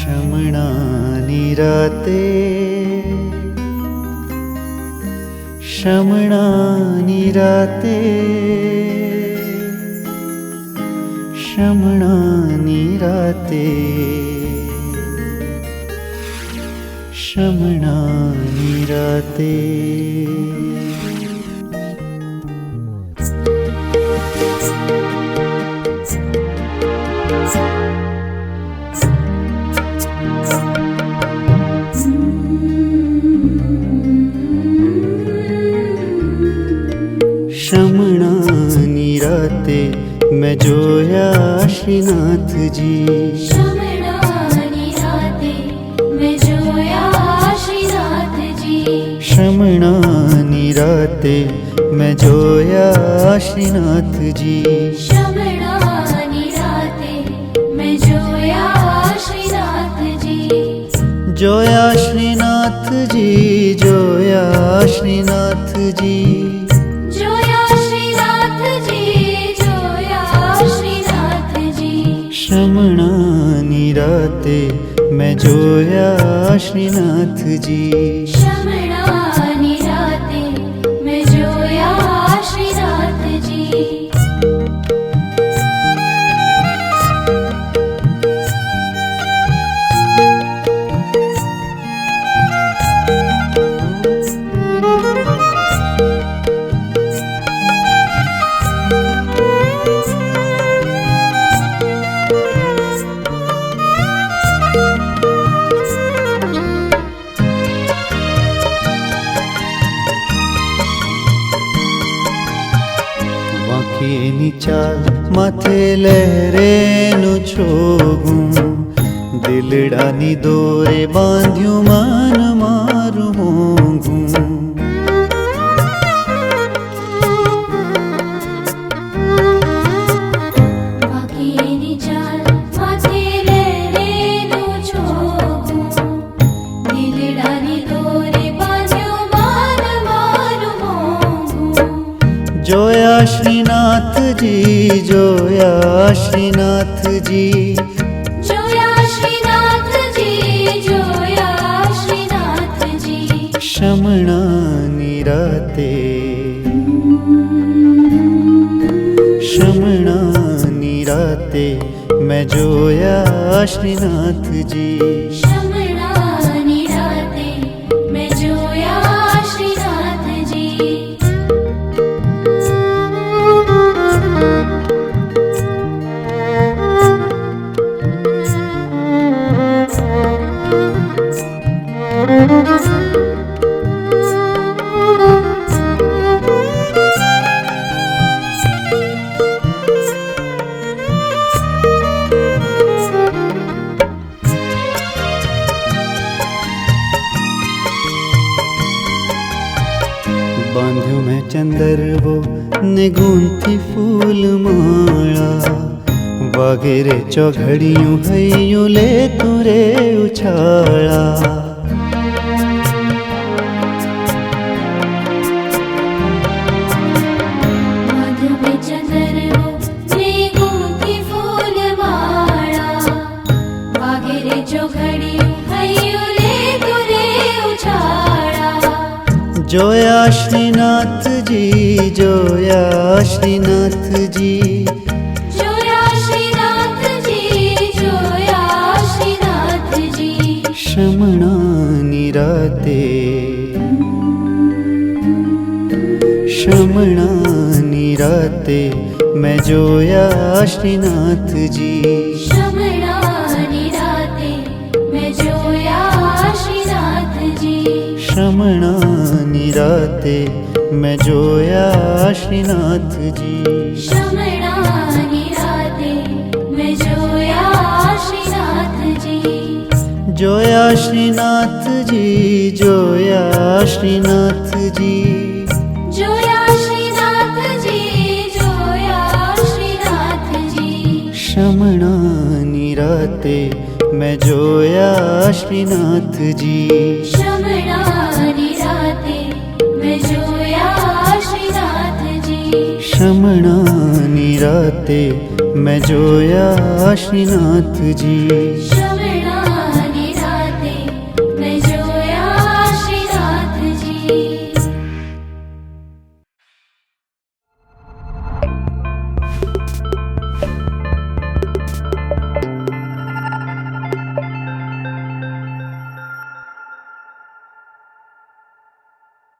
शमणानी राते शमणानी राते शमणानी राते शमणानी राते शमणानी राते मैं जोया श्रीनाथ जी। शमणानी राते मैं जोया श्रीनाथ जी। शमणानी राते मैं जोया श्रीनाथ जी। शमणानी राते मैं जोया श्रीनाथ जी। जोया श्रीनाथ जी, जोया श्रीनाथ जी। शमणानी राते मैं जोया श्रीनाथ जी। शमणानी राते मैं जोया श्रीनाथ जी। વાંકીની ચાલ માથે લહેરેનું છોગું, દિલડાની દોરે બાંધ્યું માન મારું મોંઘું। વાંકીની ચાલ માથે લહેરેનું છોગું, દિલડાની દોરે બાંધ્યું માન મારું મોંઘું। जोया श्रीनाथ जी, जोया श्रीनाथ जी। जोया श्रीनाथ जी, जोया श्रीनाथ जी। शमणानी राते शमणानी राते मैं जोया श्रीनाथ जी। शमणानी राते मैं जोया श्रीनाथ जी। बांध्यो मैं चंदरवो ने गूंथी फूल माला, वगैरे चौघड़ियों हइयों ले तुरे उछाला। जोया श्रीनाथ जी, जोया श्रीनाथ जी। जोया श्रीनाथ जी, जोया श्रीनाथ जी। शमणानी राते शमणानी राते मैं जोया श्रीनाथ जी। शमणानी राते मैं जोया श्रीनाथ जी। शमणानी राते मैं जोया श्रीनाथ जी। शमणानी राते मैं जोया श्रीनाथ जी। जोया श्रीनाथ जी, जोया श्रीनाथ जी। जोया श्रीनाथ जी, जोया श्रीनाथ जी। शमणानी राते मैं जोया श्रीनाथ जी। शमणानी राते मैं जोया श्रीनाथ जी। शमणानी राते मैं जोया श्रीनाथ जी।